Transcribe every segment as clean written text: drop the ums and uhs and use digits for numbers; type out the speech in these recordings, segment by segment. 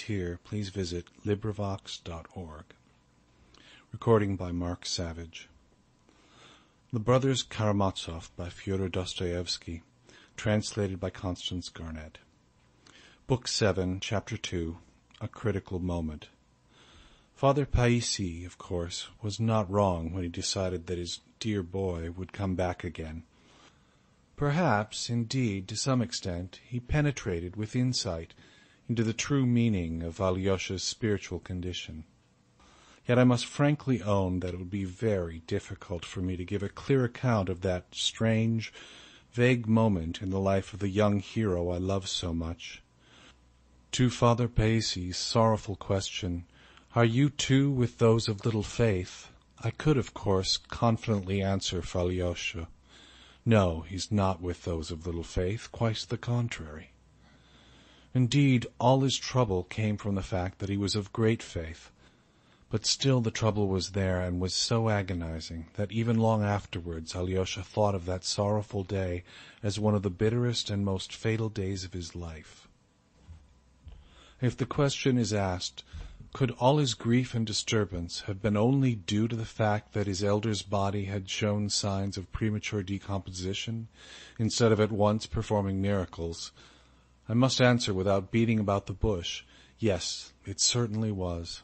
here, please visit LibriVox.org. Recording by Mark Savage. The Brothers Karamazov by Fyodor Dostoevsky, translated by Constance Garnett. Book 7, Chapter 2, A Critical Moment. Father Païssy, of course, was not wrong when he decided that his dear boy would come back again. Perhaps, indeed, to some extent, he penetrated with insight into the true meaning of Alyosha's spiritual condition. Yet I must frankly own that it would be very difficult for me to give a clear account of that strange, vague moment in the life of the young hero I love so much. To Father Païssy's sorrowful question, "Are you too with those of little faith?" I could, of course, confidently answer for Alyosha. No, he's not with those of little faith, quite the contrary. Indeed, all his trouble came from the fact that he was of great faith, but still the trouble was there and was so agonizing that even long afterwards Alyosha thought of that sorrowful day as one of the bitterest and most fatal days of his life. If the question is asked, could all his grief and disturbance have been only due to the fact that his elder's body had shown signs of premature decomposition, instead of at once performing miracles? I must answer without beating about the bush, yes, it certainly was.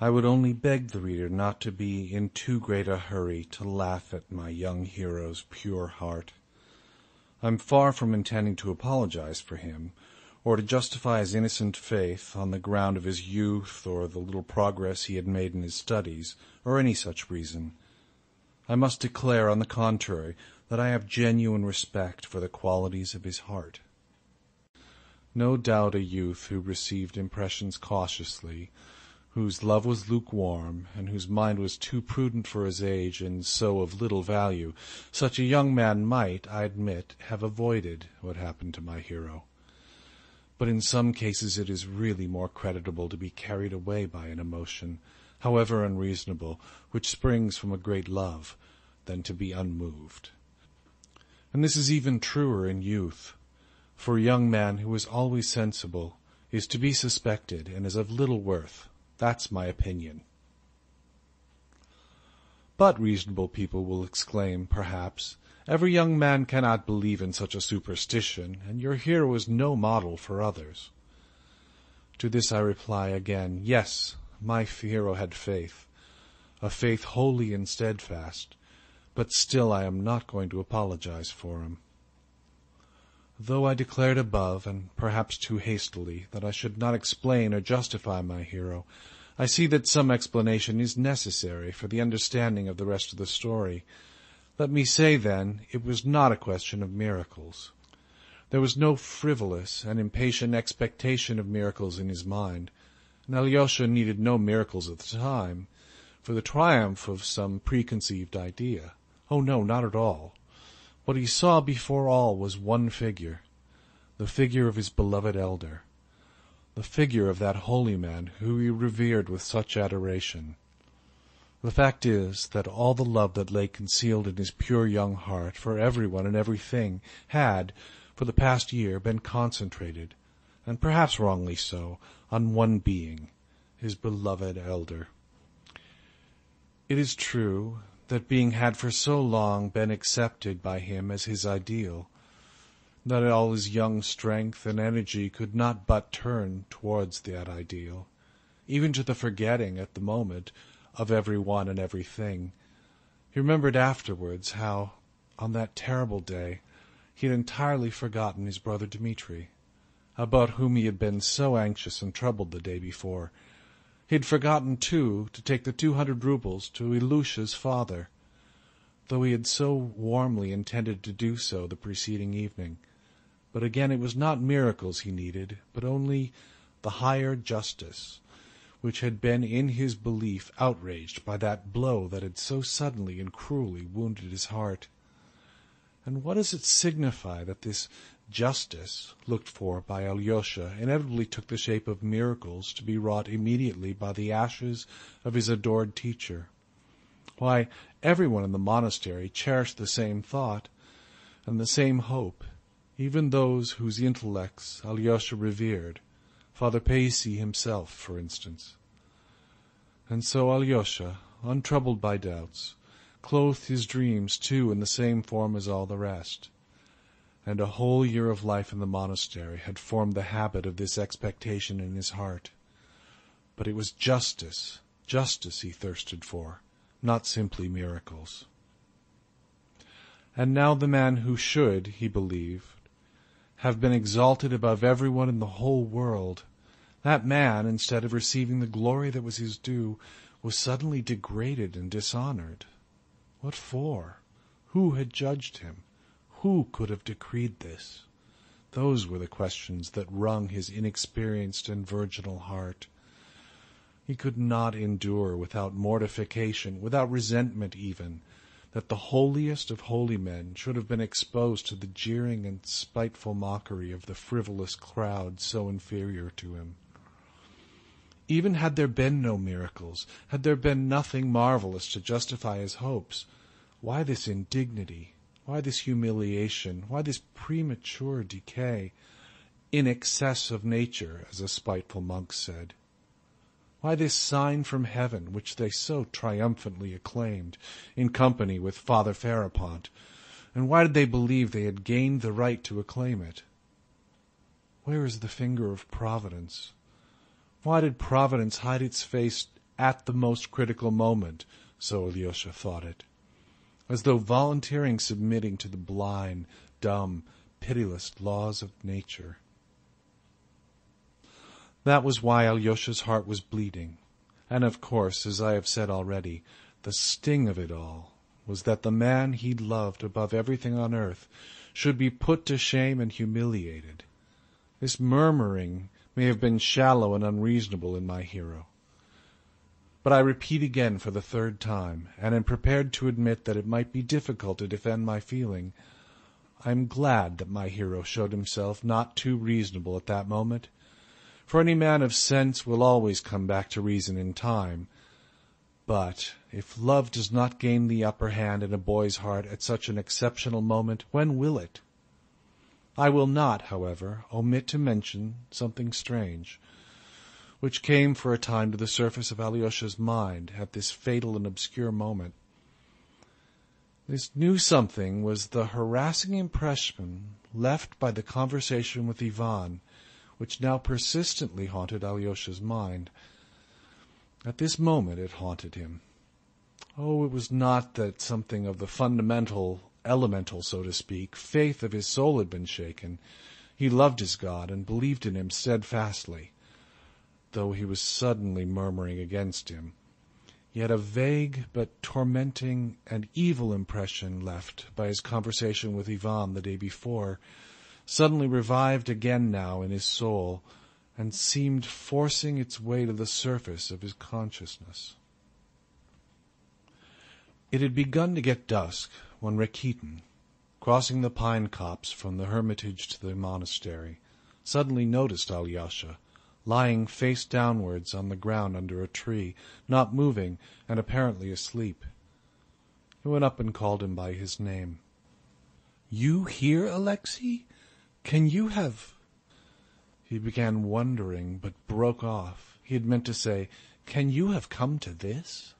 I would only beg the reader not to be in too great a hurry to laugh at my young hero's pure heart. I'm far from intending to apologize for him, or to justify his innocent faith on the ground of his youth or the little progress he had made in his studies, or any such reason. I must declare, on the contrary, that I have genuine respect for the qualities of his heart. No doubt a youth who received impressions cautiously, whose love was lukewarm, and whose mind was too prudent for his age and so of little value, such a young man might, I admit, have avoided what happened to my hero. But in some cases it is really more creditable to be carried away by an emotion, however unreasonable, which springs from a great love, than to be unmoved. And this is even truer in youth, for a young man who is always sensible is to be suspected and is of little worth. That's my opinion. But reasonable people will exclaim, perhaps, every young man cannot believe in such a superstition, and your hero is no model for others. To this I reply again, yes, my hero had faith, a faith holy and steadfast, but still I am not going to apologize for him. Though I declared above, and perhaps too hastily, that I should not explain or justify my hero, I see that some explanation is necessary for the understanding of the rest of the story. Let me say, then, it was not a question of miracles. There was no frivolous and impatient expectation of miracles in his mind, and Alyosha needed no miracles at the time, for the triumph of some preconceived idea. Oh, no, not at all. What he saw before all was one figure, the figure of his beloved elder, the figure of that holy man who he revered with such adoration. The fact is that all the love that lay concealed in his pure young heart for everyone and everything had, for the past year, been concentrated, and perhaps wrongly so, on one being, his beloved elder. It is true that being had for so long been accepted by him as his ideal, that all his young strength and energy could not but turn towards that ideal, even to the forgetting, at the moment, of every one and everything. He remembered afterwards how, on that terrible day, he had entirely forgotten his brother Dmitri, about whom he had been so anxious and troubled the day before. He had forgotten, too, to take the 200 roubles to Ilusha's father, though he had so warmly intended to do so the preceding evening. But again, it was not miracles he needed, but only the higher justice, which had been in his belief outraged by that blow that had so suddenly and cruelly wounded his heart. And what does it signify that this justice, looked for by Alyosha, inevitably took the shape of miracles to be wrought immediately by the ashes of his adored teacher? Why, everyone in the monastery cherished the same thought and the same hope, even those whose intellects Alyosha revered, Father Paisi himself, for instance. And so Alyosha, untroubled by doubts, clothed his dreams too in the same form as all the rest. And a whole year of life in the monastery had formed the habit of this expectation in his heart. But it was justice he thirsted for, not simply miracles. And now the man who should, he believed, have been exalted above everyone in the whole world, that man, instead of receiving the glory that was his due, was suddenly degraded and dishonored. What for? Who had judged him? Who could have decreed this? Those were the questions that wrung his inexperienced and virginal heart. He could not endure without mortification, without resentment even, that the holiest of holy men should have been exposed to the jeering and spiteful mockery of the frivolous crowd so inferior to him. Even had there been no miracles, had there been nothing marvelous to justify his hopes, why this indignity? Why this humiliation? Why this premature decay? In excess of nature, as a spiteful monk said. Why this sign from heaven, which they so triumphantly acclaimed, in company with Father Ferapont, and why did they believe they had gained the right to acclaim it? Where is the finger of Providence? Why did Providence hide its face at the most critical moment, so Alyosha thought it, as though volunteering submitting to the blind, dumb, pitiless laws of nature? That was why Alyosha's heart was bleeding, and of course, as I have said already, the sting of it all was that the man he loved above everything on earth should be put to shame and humiliated. This murmuring may have been shallow and unreasonable in my hero. But I repeat again for the third time, and am prepared to admit that it might be difficult to defend my feeling, I am glad that my hero showed himself not too reasonable at that moment, for any man of sense will always come back to reason in time. But if love does not gain the upper hand in a boy's heart at such an exceptional moment, when will it? I will not, however, omit to mention something strange, which came for a time to the surface of Alyosha's mind at this fatal and obscure moment. This new something was the harassing impression left by the conversation with Ivan, which now persistently haunted Alyosha's mind. At this moment it haunted him. Oh, it was not that something of the fundamental, elemental, so to speak, faith of his soul had been shaken. He loved his God and believed in him steadfastly, though he was suddenly murmuring against him. Yet a vague but tormenting and evil impression left by his conversation with Ivan the day before suddenly revived again now in his soul and seemed forcing its way to the surface of his consciousness. It had begun to get dusk when Rakitin, crossing the pine copse from the hermitage to the monastery, suddenly noticed Alyosha, lying face downwards on the ground under a tree, not moving and apparently asleep. He went up and called him by his name. "You here, Alexei? Can you have—" He began wondering, but broke off. He had meant to say, "Can you have come to this?"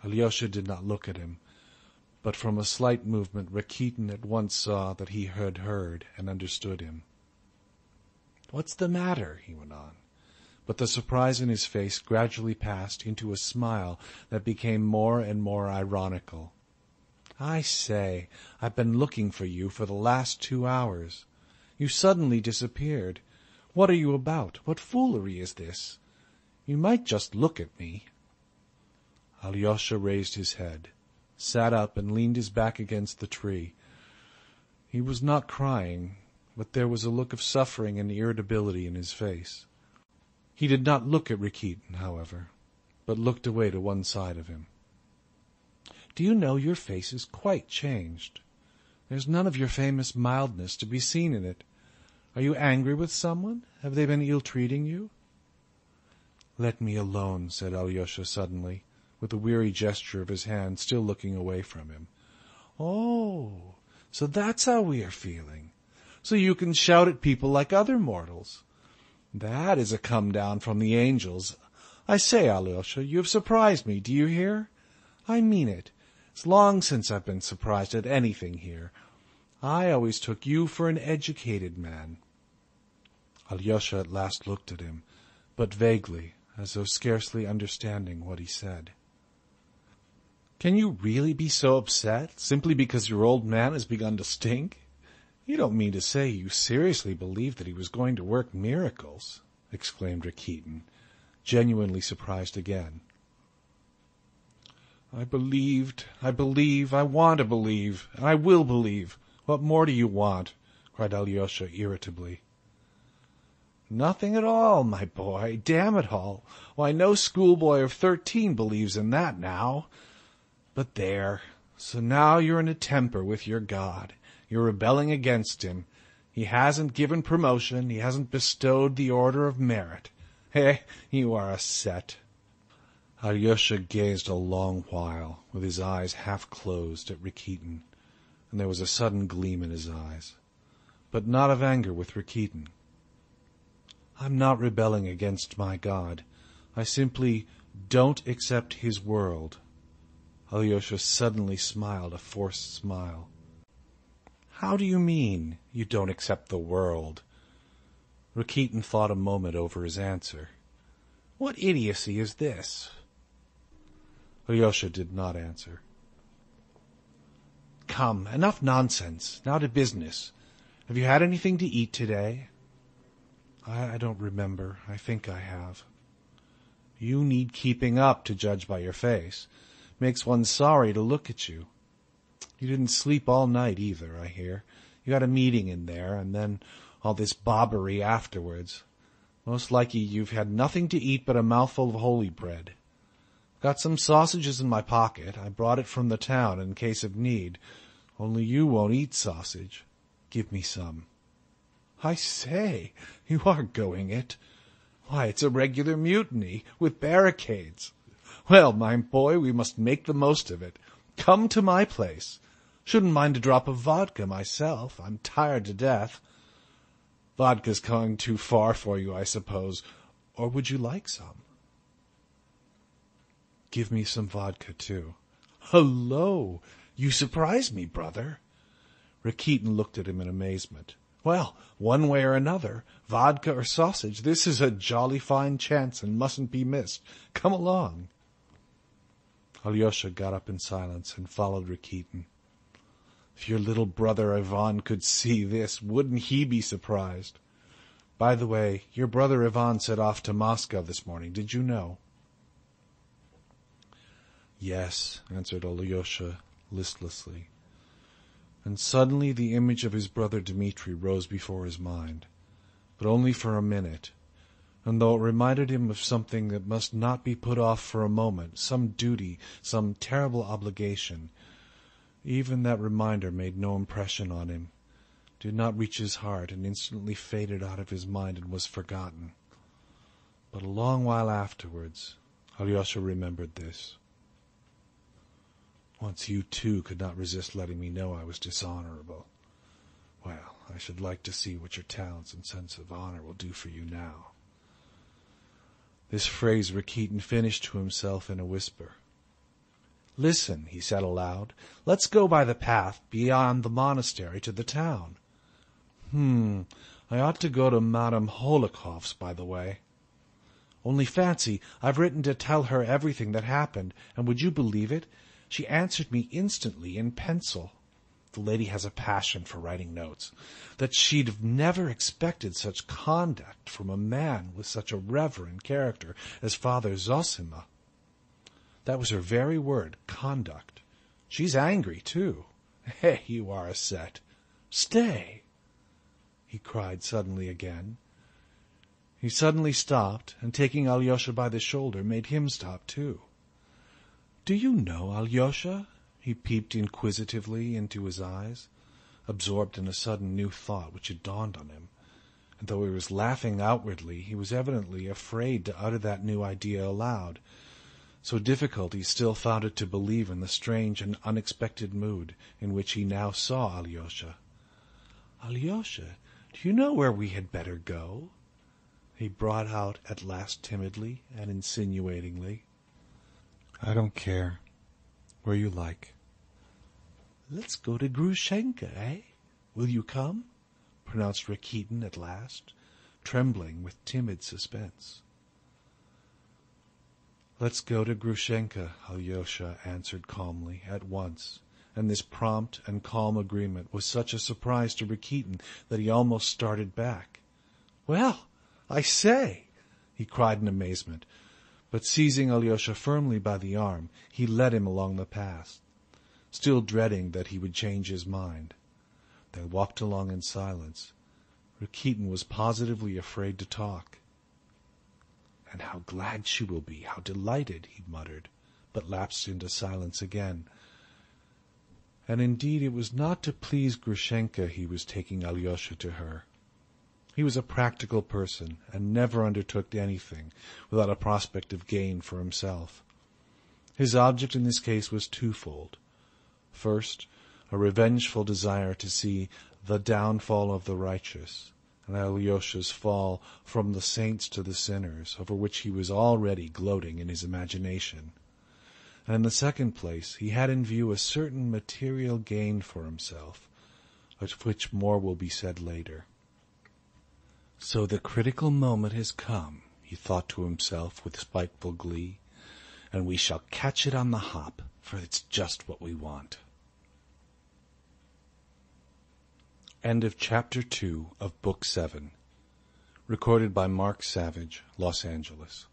Alyosha did not look at him, but from a slight movement Rakitin at once saw that he had heard and understood him. "What's the matter?" he went on, but the surprise in his face gradually passed into a smile that became more and more ironical. "I say, I've been looking for you for the last 2 hours. You suddenly disappeared. What are you about? What foolery is this? You might just look at me." Alyosha raised his head, sat up and leaned his back against the tree. He was not crying, but there was a look of suffering and irritability in his face. He did not look at Rakitin, however, but looked away to one side of him. "Do you know your face is quite changed? There's none of your famous mildness to be seen in it. Are you angry with someone? Have they been ill-treating you?" "Let me alone," said Alyosha suddenly, with a weary gesture of his hand, still looking away from him. "Oh, so that's how we are feeling. So you can shout at people like other mortals. That is a come-down from the angels. I say, Alyosha, you have surprised me, do you hear? I mean it. It's long since I've been surprised at anything here. I always took you for an educated man." Alyosha at last looked at him, but vaguely, as though scarcely understanding what he said. "Can you really be so upset, simply because your old man has begun to stink? You don't mean to say you seriously believed that he was going to work miracles?" exclaimed Rakitin, genuinely surprised again. I believed, I want to believe, and I will believe. What more do you want?" cried Alyosha irritably. "Nothing at all, my boy. Damn it all. Why, no schoolboy of 13 believes in that now. But there. So now you're in a temper with your God. You're rebelling against him. He hasn't given promotion. He hasn't bestowed the Order of Merit. You are a set." Alyosha gazed a long while, with his eyes half closed, at Rakitin, and there was a sudden gleam in his eyes, but not of anger with Rakitin. "I'm not rebelling against my God. I simply don't accept his world." Alyosha suddenly smiled a forced smile. "How do you mean, you don't accept the world?" Rakitin thought a moment over his answer. "What idiocy is this?" Alyosha did not answer. "Come, enough nonsense. Now to business. Have you had anything to eat today?" I don't remember. I think I have." "You need keeping up, to judge by your face. Makes one sorry to look at you. You didn't sleep all night either, I hear. You had a meeting in there, and then all this bobbery afterwards. Most likely you've had nothing to eat but a mouthful of holy bread. Got some sausages in my pocket. I brought it from the town in case of need. Only you won't eat sausage. Give me some." "I say, you are going it. Why, it's a regular mutiny, with barricades. Well, my boy, we must make the most of it. Come to my place. Shouldn't mind a drop of vodka myself. I'm tired to death. Vodka's going too far for you, I suppose. Or would you like some?" "Give me some vodka, too." "Hullo! You surprise me, brother." Rakitin looked at him in amazement. "Well, one way or another, vodka or sausage, this is a jolly fine chance and mustn't be missed. Come along." Alyosha got up in silence and followed Rakitin. If your little brother Ivan could see this, wouldn't he be surprised? By the way, your brother Ivan set off to Moscow this morning. Did you know? "Yes," answered Alyosha listlessly. And suddenly the image of his brother Dmitri rose before his mind, but only for a minute, and though it reminded him of something that must not be put off for a moment, some duty, some terrible obligation, even that reminder made no impression on him, did not reach his heart, and instantly faded out of his mind and was forgotten. But a long while afterwards, Alyosha remembered this. "Once you too could not resist letting me know I was dishonorable. Well, I should like to see what your talents and sense of honor will do for you now." This phrase Rakitin finished to himself in a whisper. "Listen," he said aloud, "let's go by the path beyond the monastery to the town." I ought to go to Madame Holikhov's, by the way. Only fancy, I've written to tell her everything that happened, and would you believe it? She answered me instantly in pencil. The lady has a passion for writing notes. That she'd have never expected such conduct from a man with such a reverend character as Father Zosima. That was her very word, conduct. She's angry, too. Hey, you are a set. Stay!" he cried suddenly again. He suddenly stopped, and taking Alyosha by the shoulder, made him stop too. "Do you know, Alyosha?" He peeped inquisitively into his eyes, absorbed in a sudden new thought which had dawned on him, and though he was laughing outwardly, he was evidently afraid to utter that new idea aloud, so difficult he still found it to believe in the strange and unexpected mood in which he now saw Alyosha. "Alyosha, do you know where we had better go?" he brought out at last timidly and insinuatingly. "I don't care. Where you like." "Let's go to Grushenka, eh? Will you come?" pronounced Rakitin at last, trembling with timid suspense. "Let's go to Grushenka," Alyosha answered calmly, at once, and this prompt and calm agreement was such a surprise to Rakitin that he almost started back. "Well, I say!" he cried in amazement, but seizing Alyosha firmly by the arm, he led him along the path, still dreading that he would change his mind. They walked along in silence. Rakitin was positively afraid to talk. "And how glad she will be, how delighted," he muttered, but lapsed into silence again. And indeed it was not to please Grushenka he was taking Alyosha to her. He was a practical person and never undertook anything without a prospect of gain for himself. His object in this case was twofold. First, a revengeful desire to see the downfall of the righteous, and Alyosha's fall from the saints to the sinners, over which he was already gloating in his imagination. And in the second place, he had in view a certain material gain for himself, of which more will be said later. "So the critical moment has come," he thought to himself with spiteful glee, "and we shall catch it on the hop, for it's just what we want." End of Chapter 2 of Book 7. Recorded by Mark Savage, Los Angeles.